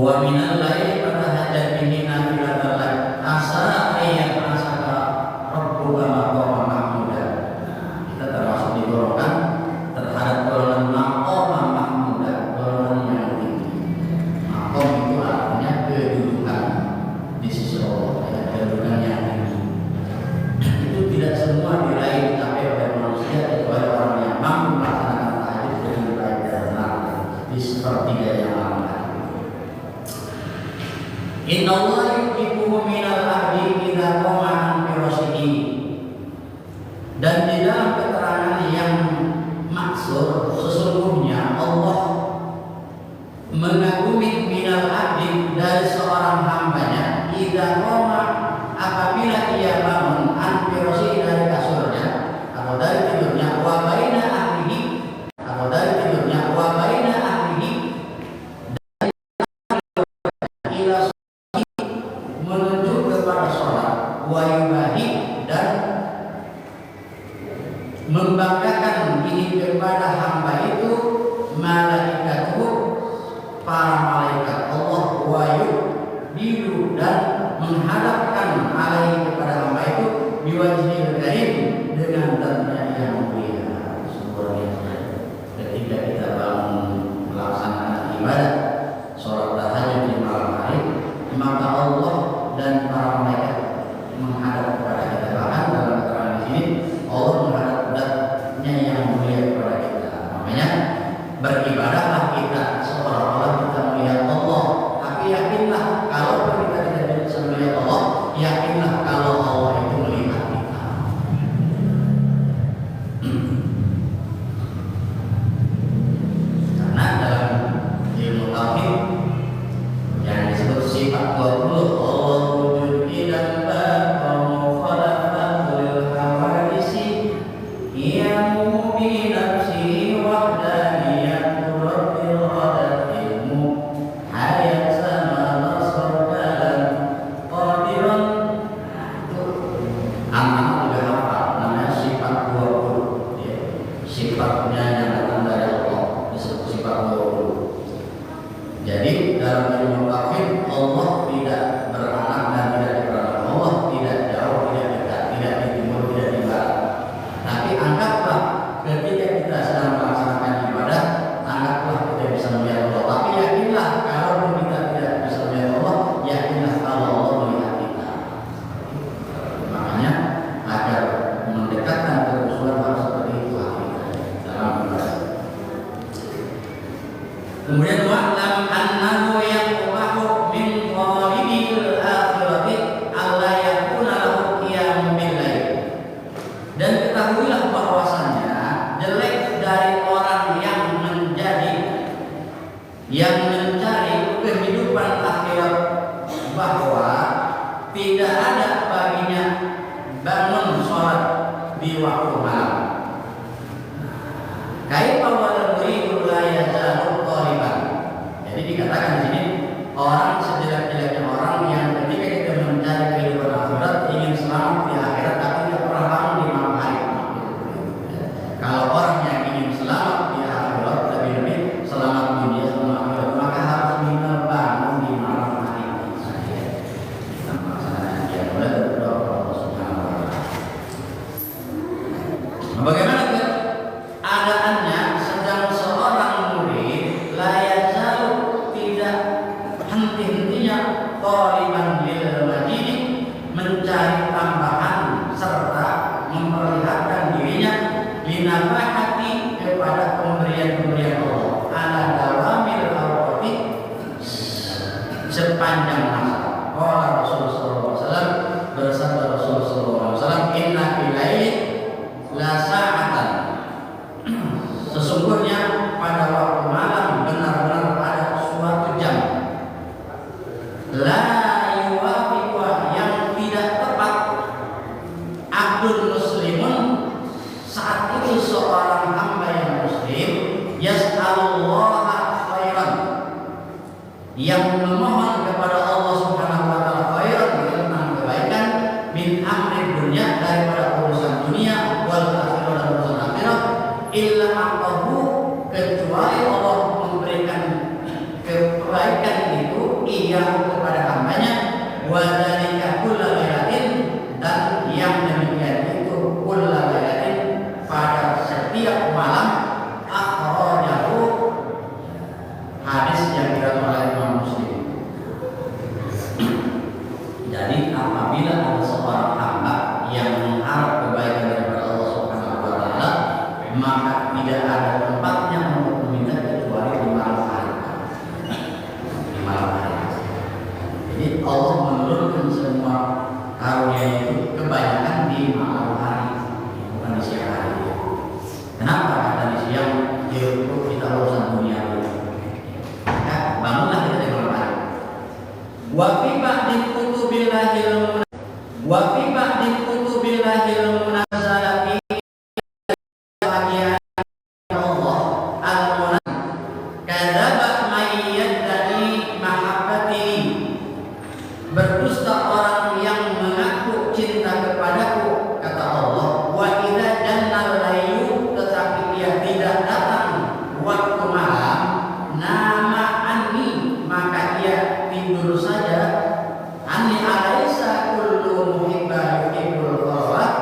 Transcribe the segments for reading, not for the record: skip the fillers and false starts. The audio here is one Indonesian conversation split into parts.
Wa minal laili fatahajjat bihi nafilatan lak asa ayat asaka rabbuka maqama mahmuda. Kita termasuk digolongkan terhadap golongan maqama mahmuda, golongan yang tinggi. Maqam itu artinya kedudukan di sisi Allah, ya, kedudukan yang tinggi. Itu tidak semua diraih dicapai oleh manusia kecuali orang yang mampu melaksanakan tahajud dengan baik dan benar di sepertiga yang lama. Inna Allah yuhibbu minal abdi idza qama an firashihi. Dan di dalam keterangan yang maksud sesungguhnya Allah mengagumi minal abdi dari seorang hambanya idza qama apabila ia bangun an firashihi dari kasurnya atau dari tidurnya wa baina ahlihi atau dari tidurnya wa baina ahlihi ila menuju kepada sholat wa yubahi dan membanggakan diri kepada hamba itu malaikatuhu para malaikat Allah wa yubiru dan menghadapkan alaihi kepada hamba itu biwajhil karim dengan zatnya yang mulia. Sempurna ketika kita bangun melaksanakan ibadah sholat tahajud di malam hari, maka Allah dan para malaikat menghadap kepada kita. Bahkan dalam keterangan di sini Allah menghadap zatnya yang mulia kepada kita. Makanya beribadahlah kita seolah-olah kita melihat Allah. Tapi yakinlah kalau kita tidak bisa melihat Allah, yakinlah kalau Allah itu melihat kita. Karena dalam ilmu tauhid yang disebut sifat 20 Allah wujud idan baqamu khalaqatul hawadisi yamu bi nafsi wahdaniyatul rabbil ilmu hayat sama nasr dalam qadiran. Anak juga hafal namanya sifat 20 ya. Sifatnya yang datang dari Allah disebut sifat 20. Jadi dalam ilmu tauhid Allah tidak beranak dan tidak diperankan. Allah tidak jauh, tidak dekat, tidak di timur, tidak di barat. Tapi anggaplah ketika kita sedang melaksanakan ibadah, anggaplah kita bisa melihat Allah. Tapi yakinlah kalau kita tidak bisa melihat Allah, yakinlah kalau Allah melihat kita. Makanya agar mendekatkan kekhusyuan harus seperti itu dalam ibadah. Kemudian wa'lam annahu yaqbahu min qalibil akhirati alla yakuna lahu qiyamun bil lail. Dan ketahuilah bahwasanya jelek dari orang yang mencari kehidupan akhirat bahwa tidak ada baginya bangun sholat di waktu malam. Kaifa wal muridu la yazalu qariban. Jadi dikatakan di sini orang sejelek-jeleknya orang yang ketika kita mencari kehidupan akhirat ingin selamat di akhirat tapi tidak pernah bangun di malam hari. Kalau orang yang ingin selamat di akhirat lebih selamat dunia selamat akhirat maka harus minimal bangun di malam hari. Yang mulai berdoa kepada Allah Subhanahu wa Ta'ala. Bagaimana keadaannya sedang seorang murid layak jauh tidak henti-hentinya thaliban lil majid mencari tambahan serta memperlihatkan dirinya linafahati kepada pemberian-pemberian Allah ala dawamil awqati sepanjang masa. Qala Rasulullah sallallahu alaihi wasallam, bersabda Rasulullah sallallahu alaihi wasallam, inna fil laili la sa'atan. Sesungguhnya pada waktu malam benar-benar ada suatu jam la yuwafiqu yang tidak tepat abdul muslimun saat itu seorang hamba yang muslim yas'alullaha khairan yang memohon kepada Allah Subhanahu wa Ta'ala khairan tentang kebaikan min amri dunia daripada urusan dunia wal akhirah dan urusan akhirat illa aqahu kecuali Allah memberikan kebaikan itu cukup kita urusan dunia dulu. Ya, bangunlah kita di malam hari. Wa fi ba'di kutubillahil munazzalati bahagian Allah al-munazzalah kadzaba may yad'i mahabbati, berdusta orang yang mengaku cinta kepadaku, kata Allah. Wa idza jannal laylu, tetapi dia tidak datang waktu malam, nama anni, maka dia tidur saja. Anni alaisa kullu muhibba yuhibbul qawat,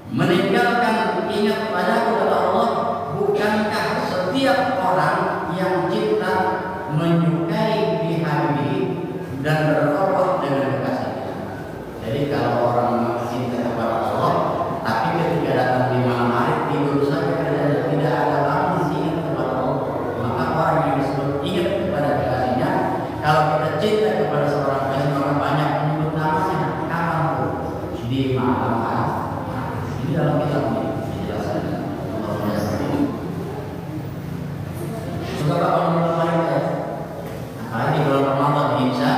meninggalkan ingat padaku, kata Allah, bukankah setiap orang yang cinta menyukai bihabibi dan berkorban dengan kekasihnya. Jadi kalau orang cinta kepada Allah, tapi ketika datang di malam hari tidur saja dan tidak ada bangun ingat kepada Allah, maka orang yang disebut ingat kepada kekasihnya. Kalau kita cinta kepada seorang kekasih, maka banyak menyebut namanya. Kapan pun di malam hari. Ini dalam kitab ini dijelaskan. Allah seperti ini. Suka bangun malam hari ya? Apalagi di bulan Ramadan bisa.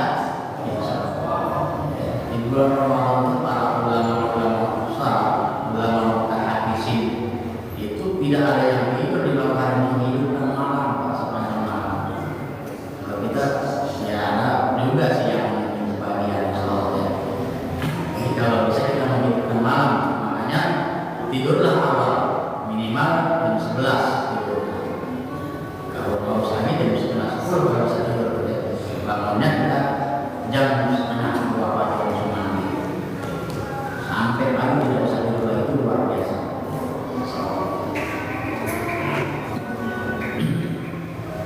Di bulan Ramadan itu para ulama-ulama besar, ulama hadis itu tidak ada yang tidur di malam hari, menghidupkan malam sepanjang malam. Kalau kita ya ada juga sih yang sebagian ya. Jadi kalau bisa kita menghidupkan malam, makanya tidurlah awal, minimal jam 11 tidur. Kalau bagus lagi jam 11 baru bisa tidur. Bangunnya kita jam setengah 2 pagi sampai pagi tidak bisa tidur, itu luar biasa.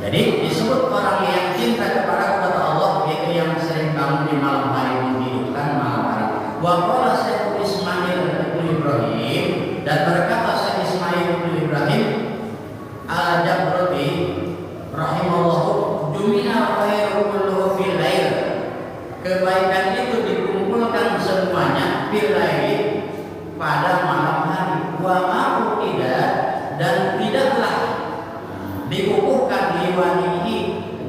Jadi disebut orang yang cinta kepada kata Allah, yaitu yang sering bangun di malam hari, menghidupkan malam hari. Wa qala Syekh Ismail bin Ibrahim, dan berkata Syekh Ismail bin Ibrahim al-Jabrati rahimallahu, jumina khairu kulluhu fil lail, kebaikan itu dikumpulkan semuanya fil lail, pada malam hari. Wa ma'u tidak, dan tidaklah dikukuhkan liwalihi,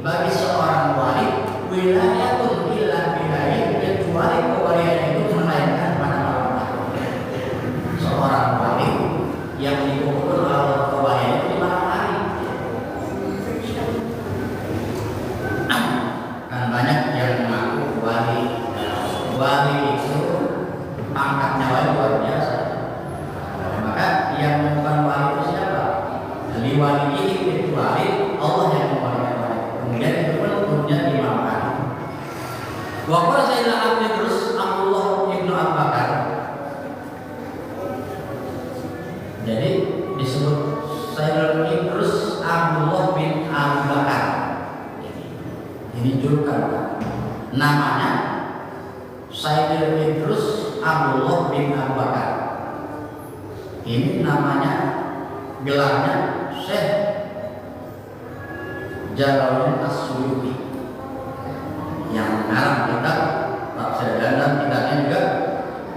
bagi seorang wali, wilayatun illa bilail, kecuali kewalian itu melainkan pada malam hari. Seorang wali yang dikukuhkan oleh kewalian itu di malam hari. Kan banyak yang mengaku wali itu pangkatnya wali luar biasa. Maka yang bukan wali itu siapa? Wali ini kecuali Allah yang mewalikan wali. Kemudian itu pun turunnya di malam hari. Wa qala sayyidina Abdullah ibnu Abu Bakar. Jadi disebut Sayyidina Idrus Abdullah bin Abu Bakar. Ini julukan namanya Sayyidina Idrus Abdullah bin Abu Bakar. Ini namanya, gelarnya Syekh Jalaluddin As-Suyuti, yang mengarang kitab tafsir, dan kitabnya juga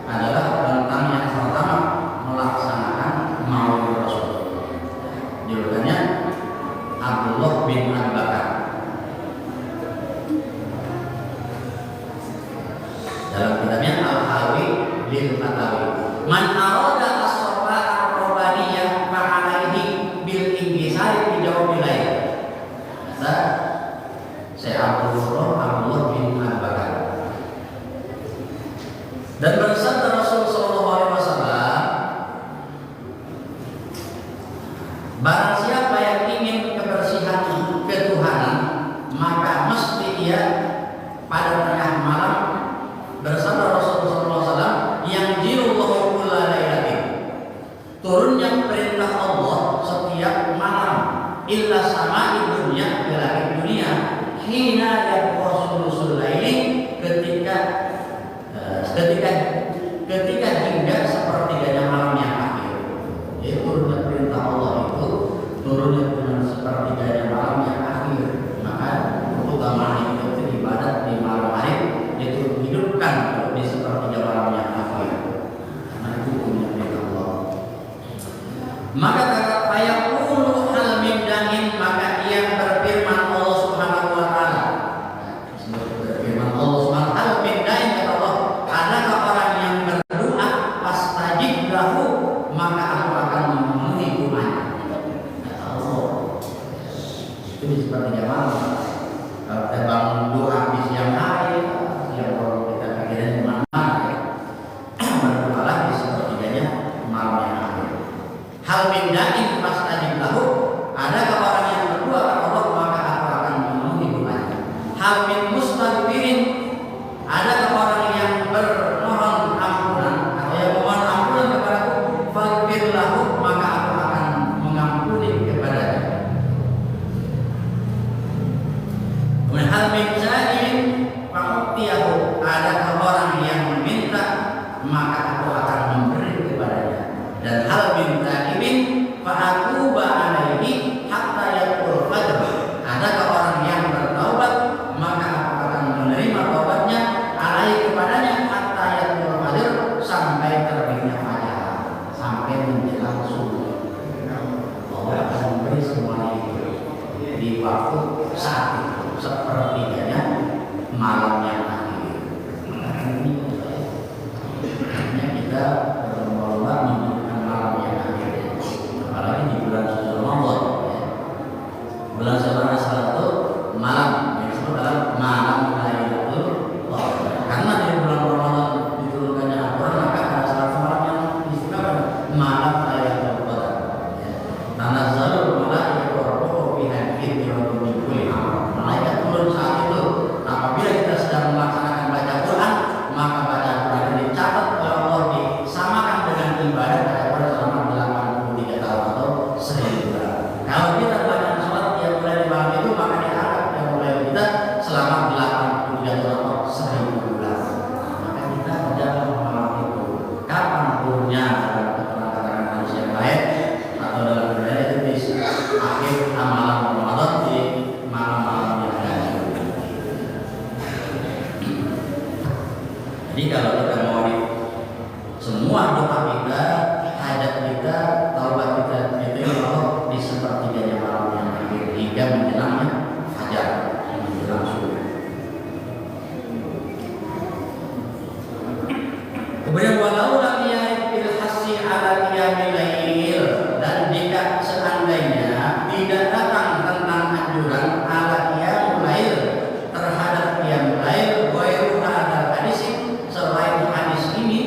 adalah tentang yang pertama melaksanakan Maulid Rasul. Julukannya Abdullah bin Abu Bakar. Dalam kitabnya Al-Hawi lil Fatawi, man arada as-safa ar-rabbaniyah fa'alaihi bil ingisari fi jawabil lail. Saya Abdullah bin Abu Bakar. Dan bersabda Rasul sallallahu alaihi wasallam, barang siapa yang ingin kebersihan ketuhanan, maka mesti ia pada tengah malam, bersabda Rasul sallallahu alaihi wasallam, yang jilullahu kulla lailatin, turunnya perintah Allah setiap malam, illa sama'i dunya, ke langit dunia, hina yaqsulusul laili, ketika hingga sepertiganya malam yang akhir. Jadi turunnya perintah Allah itu turunnya dengan sepertiganya malam yang akhir. Maka keutamaan itu ibadat di malam hari itu hidupkan di sepertiga malam yang akhir. Karena itu turunnya perintah Allah. Maka kata fayaqulu hal min di sepertiga malam. Kalau kita bangun doa di siang hari, yang kalau kita pikirin kemana ya, berdoa lagi sepertiganya malam yang akhir. Hal min da'in fastajib lahu, adakah orang yang berdoa kepada Allah maka aku akan memenuhi doanya. Hal min mustaghfirin, adakah orang yang bermohon ampunan atau yang memohon ampunan kepadaku, faghfir lahu, maka aku akan mengampuni kepadanya. Hal min sa'in fa'utiyahu, adakah orang yang meminta maka aku akan memberi kepadanya. Dan hal min ta'ibin fa'atuba alaihi hatta yaqul fajr, adakah orang yang bertaubat maka aku akan menerima taubatnya alaihi kepadanya hatta yaqul fajr, sampai terbitnya fajar, sampai menjelang subuh. Allah akan memberi semuanya itu di waktu saat itu, sepertiganya malam yang akhir. Ini hanya kita berlomba-lomba menunjukkan malam yang akhir, apalagi di bulan suci Ramadan. Bulan suci Ramadan itu malam yang disebut adalah malam Lailatul Qadar. Karena di bulan Ramadan diturunkannya Al-Quran, maka ada salah malam yang istimewa, malam Lailatul Qadar. Tanazzalul malaikatu war-ruhu fiha bi'idznihi min kulli amr. Malaikat turun saat itu. Apabila kita sedang melaksanakan baca Quran, maka baca Quran dicatat oleh Allah, disamakan dengan ibadah baca Quran selama 83 tahun atau 1000 bulan. Kalau kita melakukan sholat yang mulai di malam itu, maka dianggap yang mulai kita selama 83 tahun atau 1000 bulan. Maka kita dalam malam itu, kapan turunnya dalam keterangan hadis yang lain atau dalam budaya itu di akhir malam Ramadan, di malam-malam yang akhir. Jadi kalau kita mau semua doa kita, hajat kita, taubat kita itu Allah di sepertiganya malam yang akhir hingga menjelang fajar, menjelang subuh. Kemudian walau lam ya'id hasi ala qiyamil lail, dan jika seandainya tidak datang tentang anjuran ala qiyamul lail, terhadap qiyamul lail, ghairu hadzal hadis, selain hadis ini,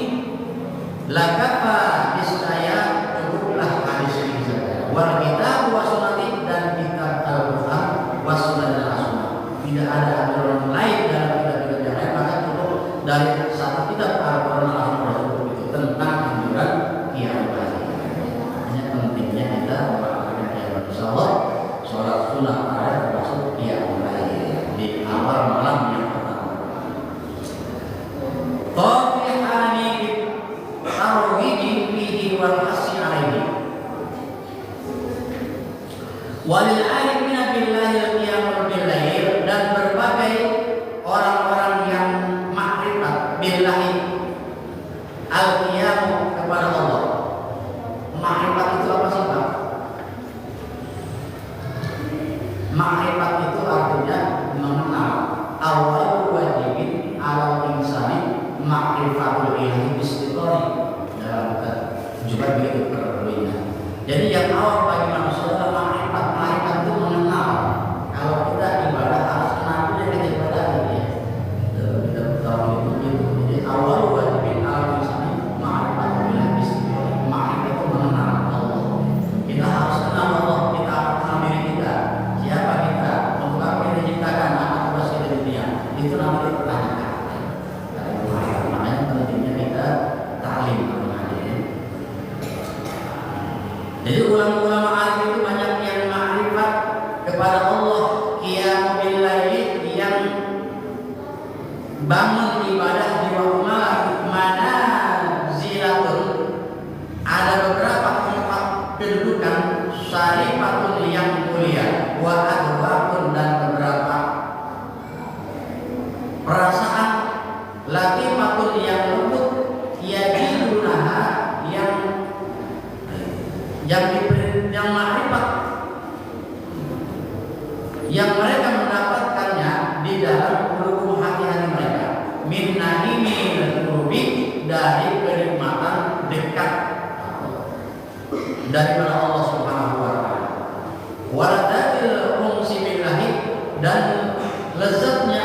lakafa niscaya cukuplah hadis ini saja. Wal kitab wa sunnati, dan kitab Al-Qur'an wa sunnah dan as-sunnah. Tidak ada anjuran lain dalam kitab-kitab yang lain, maka cukup dari satu kitab Al-Qur'an tentang anjuran qiyamul lail. Hanya pentingnya kita melakukan qiyamul lail. Insyaallah sholat sunnah ada termasuk qiyamul lail di awal malam yang pertama. Tafihani tarhibi fihi wal hasi alaihi. Walil alimina billahi al-qiyamul billail, dan berbagai orang-orang yang makrifat billahi al-qiyamu kepada Allah. Makrifat itu apa sih Pak? Makrifat itu artinya mengenal. Awal wajibin ala insani makrifatul ilahi bistiqori, dalam juga begitu perlunya. Jadi yang awal bagi manusia adalah makrifat. Makrifat itu mengenal. Kalau kita ibadah harus kenal dulu kita ibadah ya. Kita tahu itu. Jadi awal wajibin ala insani makrifatul ilahi bistiqori. Makrifat itu mengenal Allah. Kita harus kenal Allah. Kita harus kenal diri kita. Siapa kita? Untuk apa kita diciptakan? Apa tugas kita di dunia? Itu namanya pertanyaan. Makanya pentingnya kita ta'lim. Jadi ulama-ulama alim itu banyak yang makrifat kepada Allah, qiyamul billail, yang bangun ibadah di waktu malam, manazilatun, ada beberapa tempat kedudukan, syarifatun yang mulia, wa adwaqun, dan beberapa perasaan, latifatun yang lembut, yajidunaha, yang makrifat, yang mereka mendapatkannya di dalam lubuk hati-hati mereka, min naimil qurbi, dari kenikmatan dekat daripada Allah Subhanahu wa taala. Waladatil unsi bil dan lezatnya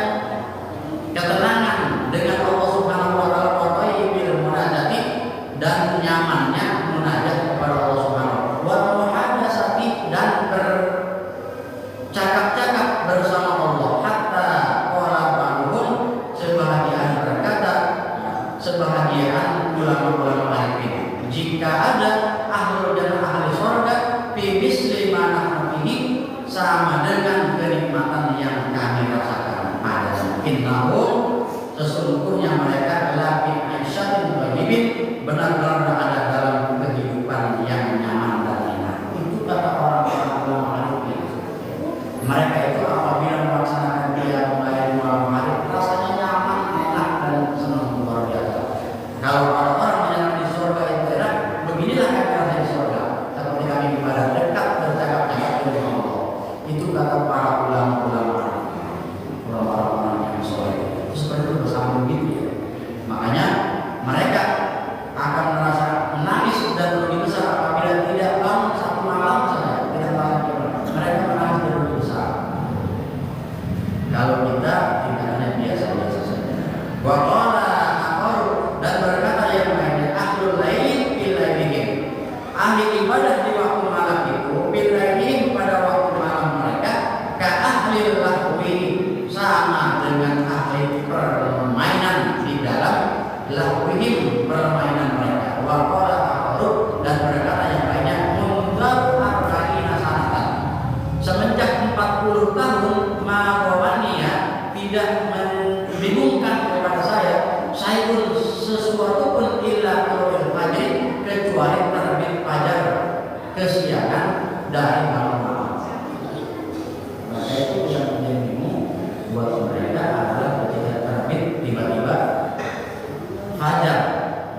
ketenangan dengan Allah Subhanahu wa taala wa thayyibil munajati, dan nyamannya munajat kepada Allah Subhanahu wa muhadatsati, dan bercakap-cakap bersama Allah. Hatta qala ba'dhum, sebahagian berkata, sebahagian ulama-ulama arifin, jika ada ahlul jannah ahli surga fi misli ma nahnu fihi, sama dengan kenikmatan yang kami rasakan pada innahum, sesungguhnya mereka adalah fi aisyatin thayyibin, benar-benar ada dalam kehidupan yang nyaman dan enak. Itu kata orang-orang ulama arifin. Mereka itu apabila melaksanakan qiyamul lail malam hari rasanya nyaman, enak, dan senang luar biasa. Kalau orang-orang yang di surga itu enak, beginilah kami rasa di surga. Seperti kami ibadah dekat bercakap-cakap dengan Allah. Itu kata para ulama-ulama, orang-orang yang soleh. Seperti itu bersambung gitu ya. Makanya mereka akan merasa menangis dan lebih besar apabila tidak bangun satu malam saja, tidak bangun. Mereka menangis dan lebih besar. Kalau kita tidak hanya biasa-biasa saja. Wa qala akhar, dan berkata yang lainnya, ahlul lail bil lailihim, ahli ibadah di waktu malam itu bil lailihim, pada waktu malam mereka, ka ahli lahwi, sama dengan ahli permainan di dalam lahwihim, permainan mereka. Wa qala akhar, dan berkata yang lainnya, mundzar arba'ina sanatan, semenjak 40 tahun ma'awaniya, tidak membingungkan kepada saya pun sesuatu pun illa qulul fajr, kecuali terbit fajar kesiangan dari malam. Maka itu yang menjadi bingung buat mereka adalah ketika terbit tiba-tiba fajar,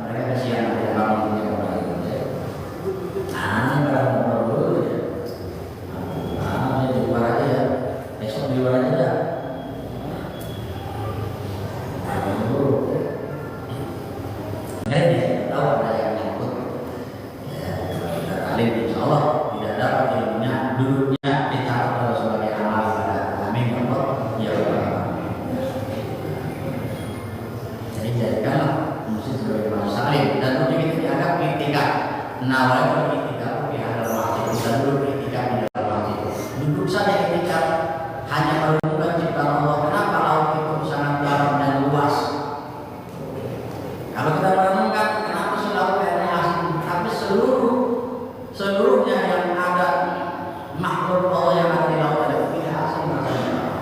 mereka kesiangan dari malam. Barang dulu ya. Di luar aja ya. Besok di luar aja dah. Tahu ada yang nyangkut. Ya, kita kali insya Allah tidak dapat ilmunya, duduknya dicatat sebagai amal ibadah. Amin ya Allah. Ya Allah. Jadi jadikanlah musik sebagai masalim, dan untuk itu dianggap iktikaf. Nawaitul iktikaf di dalam masjid, bisa duduk iktikaf di dalam masjid. Duduk saja iktikaf, hanya merenungkan ciptaan Allah. Kenapa laut itu sangat dalam dan luas? Kalau kita merenungkan kenapa sih laut airnya asin, tapi seluruhnya yang ada makhluk Allah yang ada di laut itu tidak asin rasanya.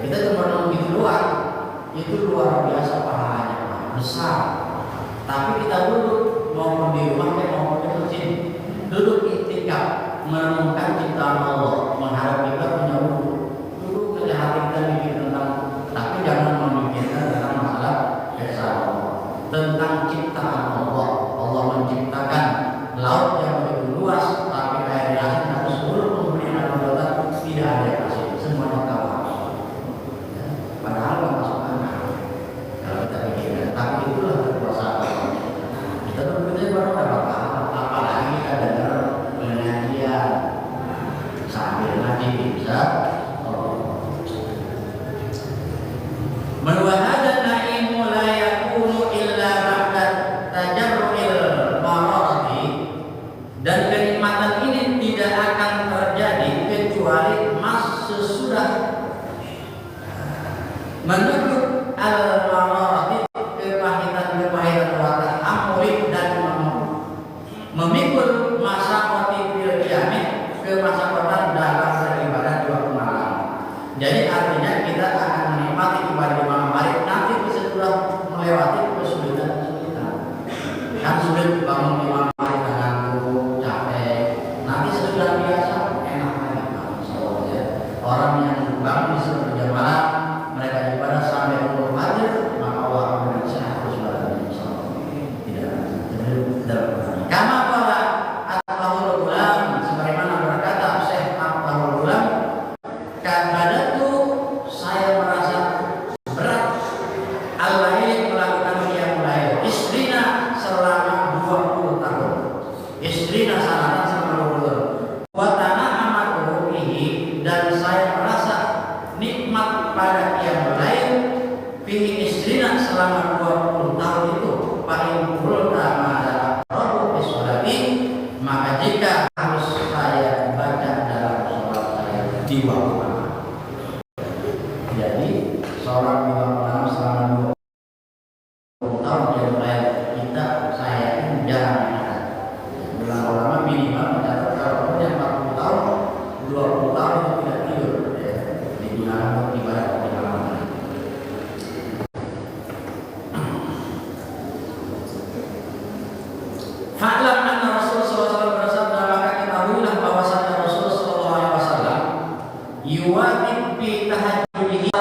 Kita cuma merenung gitu doang, itu luar biasa pahalanya, besar. Tapi kita duduk maupun di rumah maupun di masjid, duduk iktikaf, merenungkan ciptaan Allah, menghadap kita punya duduk saja hati kita mikir tentang, tapi jangan memikirkan tentang masalah esa Allah, tentang ciptaan Allah. Allah menciptakan laut yang begitu luas, tapi air asin, tapi seluruh pemberian Allah tidak ada yang asin, semuanya tawar. Ya, padahal nggak masuk akal kalau kita pikirkan, tapi itulah kekuasaan Allah. Kita berpikir baru dapat apalagi kita dengar pengajian sambil ngaji bisa. Menuahadan na'imu la yakunu illa ba'da tajarru'il marati, dan kenikmatan ini tidak akan terjadi kecuali sesudah menuju al-marati, kepahitan watak amuri, dan memikul masyarakat fil qiyamah, kemasyarakat dalam beribadah di waktu malam. Jadi artinya kita akan menikmati ibadah di malam hari nanti setelah melewati kesulitan-kesulitan. Kan sulit bangun di malam hari dengan capek. Nanti sesudah biasa enak lagi, insyaallah ya. Orang yang bangun di sepertiga malam, mereka ibadah sampai ulul fajr, maka Allah akan memberikan harus ibadah insyaallah. Tidak. Kama qala At-Tahul Ulam, sebagaimana berkata Syekh At-Tahul Ulam, kadadatu, saya merasa berat al-lail, melakukan qiyamul lail, istrina selama 20 tahun, istrina sanatan selama 20 tahun, wa tana'amatu bihi, dan saya merasa pada qiyamul lail fihi isrina selama 20 tahun itu paling pertama adalah robu bisolati, maka jika harus saya baca dalam sholat saya di waktu malam. Jadi sholat di waktu malam selama 20 tahun qiyamul lail kita saya ini jarang ada. Ulama minimal mencatat kalau punya 40 tahun 20 tahun itu tidak tidur ya, digunakan untuk ibadah di malam hari. Fa'lam anna Rasul sallallahu alaihi wasallam maka ketahuilah bahwasanya Rasul sallallahu alaihi wasallam yuwajib fi tahajudnya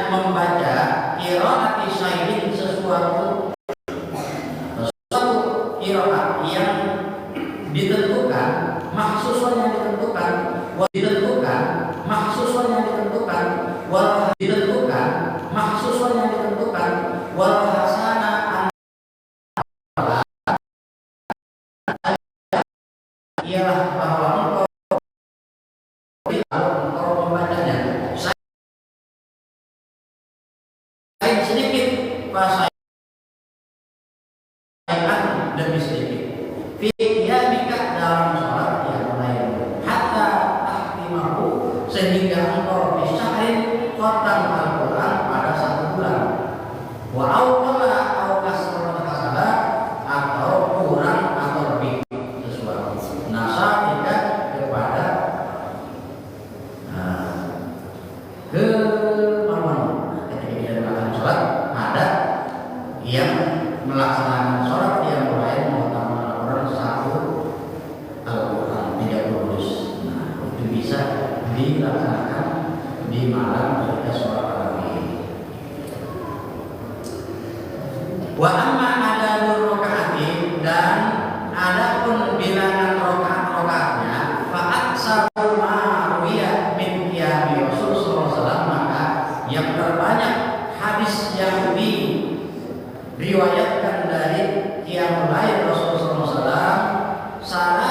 membaca qiraati syai'in sesuatu qiraat yang ditentukan, mahsusun yang ditentukan, mahsusun yang ditentukan, mahsusun yang ditentukan, wal hasana ialah bahwa engkau membacanya saya sedikit bahasa demi sedikit fi'iyamika dalam sholat yang lain hatta tahtimahu sehingga engkau bisyahrin khotam Al-Quran pada 1 bulan wa awqala awqasrotan hasanah atau kurang atau lebih sesuatu nasa tidak kepada kemauan ketika kita melakukan sholat ada yang melaksanakan sholat yang lain mengutamakan Al-Quran 1 Al-Quran 30 juz. Nah, itu bisa dilaksanakan di malam ketika sholat tarawih. Wa amma ada rakaat dan adapun bilangan rakaat-rakaatnya fa aksaru ma ruwiya min qiyami Rasul sallallahu alaihi wasallam, maka yang terbanyak hadis yang diriwayatkan dari qiyamul lail Rasul sallallahu alaihi wasallam